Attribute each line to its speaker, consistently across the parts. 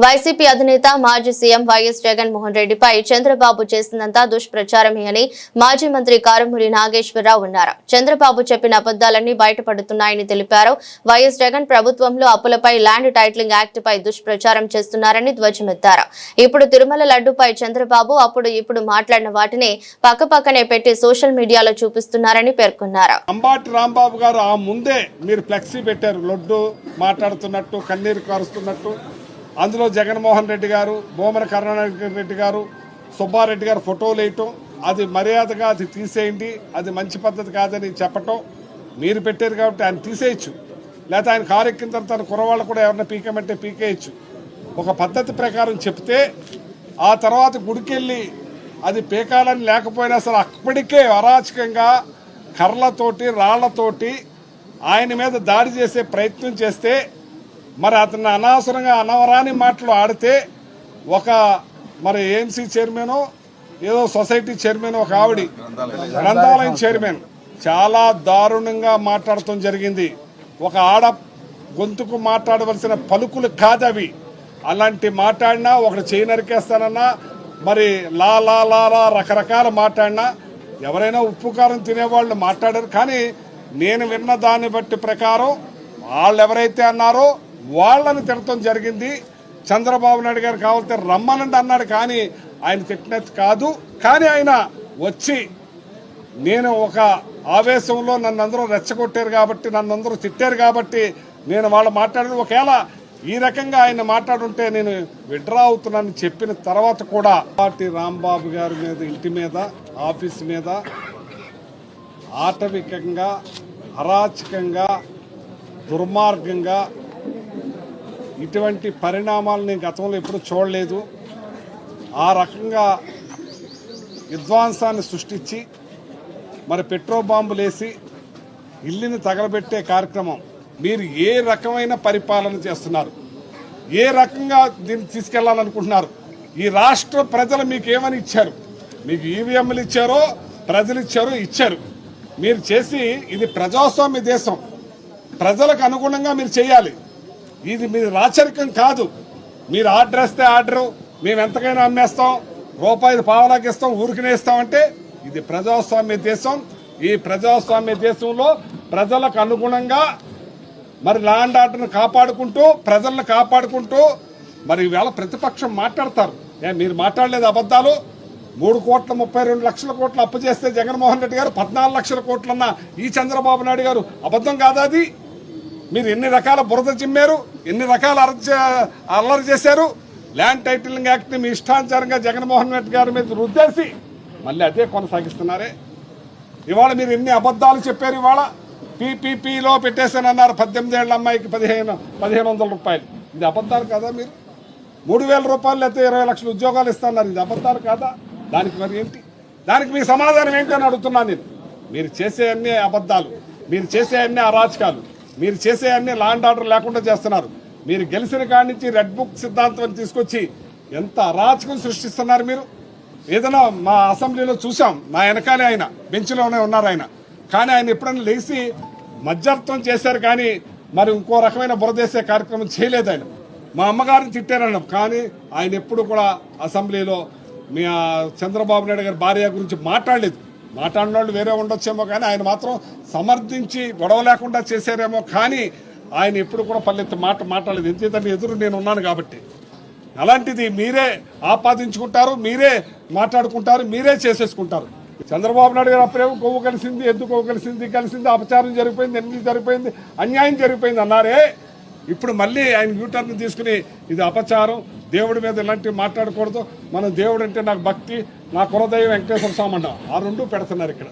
Speaker 1: YCP అధినేత మాజీ CM YS Jaganmohan రెడ్డిపై చంద్రబాబు చేసినంత దుష్ప్రచారమే అని మాజీ మంత్రి కారుమూరి నాగేశ్వరరావు అన్నారు. చంద్రబాబు చెప్పిన అబద్దాలన్నీ బయటపడుతున్నాయని తెలిపారు. వైఎస్ జగన్ ప్రభుత్వంలో అప్పులపై ల్యాండ్ టైటిలింగ్ యాక్ట్ పై దుష్ప్రచారం చేస్తున్నారని ధ్వజమెత్తారు. ఇప్పుడు తిరుమల లడ్డుపై చంద్రబాబు ఇప్పుడు మాట్లాడిన వాటిని పక్కపక్కనే పెట్టి సోషల్ మీడియాలో చూపిస్తున్నారని పేర్కొన్నారు.
Speaker 2: అంబాటి రాంబాబు గారు ఆ ముందే మీరు ఫ్లెక్సీ పెట్టారు, లడ్డు మాట్లాడుతున్నట్టు, కన్నీరు కారుస్తున్నట్టు. అందులో జగన్మోహన్ రెడ్డి గారు, భూమన కరుణారెడ్డి గారు, సుబ్బారెడ్డి గారు ఫోటోలు వేయటం, అది మర్యాదగా అది తీసేయండి, అది మంచి పద్ధతి కాదని చెప్పటం మీరు పెట్టారు కాబట్టి ఆయన తీసేయచ్చు. లేకపోతే ఆయన కారు ఎక్కిన తర్వాత తన కురవాళ్ళు కూడా ఎవరైనా పీకేమంటే పీకేయచ్చు. ఒక పద్ధతి ప్రకారం చెప్తే ఆ తర్వాత గుడికెళ్ళి అది పీకాలని లేకపోయినా అసలు అప్పటికే అరాచకంగా కర్రలతోటి రాళ్లతోటి ఆయన మీద దాడి చేసే ప్రయత్నం చేస్తే మరి అతను అనవసరంగా అనవరాని మాటలు ఆడితే ఒక మరి ఏఎంసీ చైర్మన్ ఏదో సొసైటీ చైర్మన్ ఒక ఆవిడ గ్రంథాలయం చైర్మన్ చాలా దారుణంగా మాట్లాడటం జరిగింది. ఒక ఆడ గొంతుకు మాట్లాడవలసిన పలుకులు కాదవి. అలాంటి మాట్లాడినా ఒకటి చేయి నరికేస్తానన్నా మరి లా లా లా లా రకరకాల మాట్లాడినా ఎవరైనా ఉప్పు కారం తినేవాళ్ళు మాట్లాడారు. కానీ నేను విన్న దాన్ని బట్టి ప్రకారం వాళ్ళు ఎవరైతే అన్నారో వాళ్ళని తిట్టడం జరిగింది. చంద్రబాబు నాయుడు గారు కావాలంటే రమ్మనండి అన్నాడు, కానీ ఆయన తిట్టినట్టు కాదు. కానీ ఆయన వచ్చి నేను ఒక ఆవేశంలో నన్ను అందరూ రెచ్చగొట్టారు కాబట్టి, నన్ను అందరూ తిట్టారు కాబట్టి నేను వాళ్ళు మాట్లాడిన ఒకవేళ ఈ రకంగా ఆయన మాట్లాడుంటే నేను విడ్రా అవుతున్నానని చెప్పిన తర్వాత కూడా పార్టీ రాంబాబు గారి మీద, ఇంటి మీద, ఆఫీస్ మీద ఆటవికంగా, అరాచకంగా, దుర్మార్గంగా ఇటువంటి పరిణామాలు నేను గతంలో ఎప్పుడు చూడలేదు. ఆ రకంగా విధ్వంసాన్ని సృష్టించి మరి పెట్రోల్ బాంబులు వేసి ఇల్లుని తగలబెట్టే కార్యక్రమం మీరు ఏ రకమైన పరిపాలన చేస్తున్నారు? ఏ రకంగా దీన్ని తీసుకెళ్లాలనుకుంటున్నారు? ఈ రాష్ట్ర ప్రజలు మీకు ఏమని ఇచ్చారు? మీకు ఈవీఎంలు ఇచ్చారో ప్రజలు ఇచ్చారు. మీరు చేసి ఇది ప్రజాస్వామ్య దేశం, ప్రజలకు అనుగుణంగా మీరు చేయాలి. ఇది మీరు రాచరికం కాదు. మీరు ఆర్డర్ వేస్తే ఆర్డరు, మేము ఎంతకైనా అమ్మేస్తాం, రూపాయలు పావలాకి ఇస్తాం, ఊరికినే ఇస్తామంటే ఇది ప్రజాస్వామ్య దేశం. ఈ ప్రజాస్వామ్య దేశంలో ప్రజలకు అనుగుణంగా మరి ల్యాండ్ ఆర్డర్ను కాపాడుకుంటూ, ప్రజలను కాపాడుకుంటూ మరి ఈవేళ ప్రతిపక్షం మాట్లాడతారు. మీరు మాట్లాడలేదు అబద్దాలు. 3,32,00,000 కోట్లు అప్పు చేస్తే జగన్మోహన్ రెడ్డి గారు 14 లక్షల కోట్లన్న ఈ చంద్రబాబు నాయుడు గారు అబద్ధం కాదా అది? మీరు ఎన్ని రకాల బురద చిమ్మారు, ఎన్ని రకాల అల్లరి చేశారు. ల్యాండ్ టైటిలింగ్ యాక్ట్ని మీ ఇష్టానుసారంగా జగన్మోహన్ రెడ్డి గారి మీద రుద్దేసి మళ్ళీ అదే కొనసాగిస్తున్నారే. ఇవాళ మీరు ఎన్ని అబద్దాలు చెప్పారు. ఇవాళ పీపీపీలో పెట్టేసానన్నారు 18 ఏళ్ల అమ్మాయికి 1,500 రూపాయలు. ఇది అబద్దాలు కాదా? మీరు 3,000 రూపాయలు లేకపోతే 20 లక్షల ఉద్యోగాలు ఇస్తున్నారు. ఇది అబద్దాలు కాదా? దానికి మరి ఏంటి? దానికి మీ సమాధానం ఏంటి అని అడుగుతున్నాను నేను. మీరు చేసే అన్ని అబద్దాలు, మీరు చేసే అన్ని అరాచకాలు, మీరు చేసే అన్ని ల్యాండ్ ఆర్డర్ లేకుండా చేస్తున్నారు. మీరు గెలిచిన కాడి నుంచి రెడ్ బుక్ సిద్ధాంతం తీసుకొచ్చి ఎంత అరాచకం సృష్టిస్తున్నారు మీరు. ఏదైనా మా అసెంబ్లీలో చూసాం, నా వెనకాలే ఆయన బెంచ్లోనే ఉన్నారు ఆయన. కానీ ఆయన ఎప్పుడైనా లేచి మధ్యర్థం చేశారు, కానీ మరి ఇంకో రకమైన బురదేసే కార్యక్రమం చేయలేదు ఆయన. మా అమ్మగారిని తిట్టారన్నాం, కానీ ఆయన ఎప్పుడు కూడా అసెంబ్లీలో మీ చంద్రబాబు నాయుడు గారి భార్య గురించి మాట్లాడలేదు. మాట్లాడిన వాళ్ళు వేరే ఉండొచ్చేమో, కానీ ఆయన మాత్రం సమర్థించి గొడవ లేకుండా చేశారేమో, కానీ ఆయన ఎప్పుడు కూడా పల్లెత్తి మాట్లాడలేదు. ఎందుకంటే ఎదురు నేను ఉన్నాను కాబట్టి. అలాంటిది మీరే ఆపాదించుకుంటారు, మీరే మాట్లాడుకుంటారు, మీరే చేసేసుకుంటారు. చంద్రబాబు నాయుడు గారు అప్పుడేమో కొవ్వు కలిసింది, ఎందుకు కొవ్వు కలిసింది, అపచారం జరిగిపోయింది, ఎందుకు జరిగిపోయింది, అన్యాయం జరిగిపోయింది అన్నారే. ఇప్పుడు మళ్ళీ ఆయన యూటర్న్ తీసుకుని ఇది అపచారం, దేవుడి మీద ఇలాంటివి మాట్లాడకూడదు, మనం దేవుడు అంటే నాకు భక్తి, నా కులదైవం వెంకటేశ్వర స్వామి అన్నాం. ఆ రెండు పెడుతున్నారు ఇక్కడ.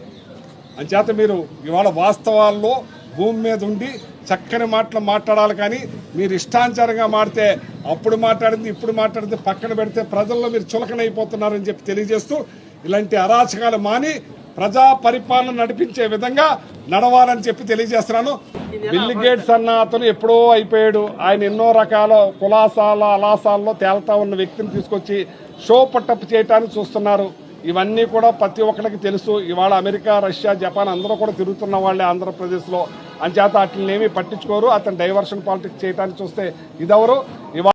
Speaker 2: అంచేత మీరు ఇవాళ వాస్తవాల్లో భూమి మీద ఉండి చక్కని మాటలు మాట్లాడాలి. కానీ మీరు ఇష్టానుసారంగా మాడితే అప్పుడు మాట్లాడింది ఇప్పుడు మాట్లాడితే పక్కన పెడితే ప్రజల్లో మీరు చులకనైపోతున్నారని చెప్పి తెలియజేస్తూ ఇలాంటి అరాచకాలు మాని ప్రజా పరిపాలన నడిపించే విధంగా నడవాలని చెప్పి తెలియజేస్తున్నాను. బిల్ గేట్స్ అన్న అతను ఎప్పుడో అయిపోయాడు. ఆయన ఎన్నో రకాల కులాసాల అలాసాల్లో తేల్తా ఉన్న వ్యక్తిని తీసుకొచ్చి షో పట్టప్ చేయటానికి చూస్తున్నారు. ఇవన్నీ కూడా ప్రతి ఒక్కరికి తెలుసు. ఇవాళ అమెరికా, రష్యా, జపాన్ అందరూ కూడా తిరుగుతున్న వాళ్ళే ఆంధ్రప్రదేశ్లో. అంచేత వాటిని ఏమీ పట్టించుకోరు. అతను డైవర్షన్ పాలిటిక్స్ చేయడానికి చూస్తే ఇదెవరు?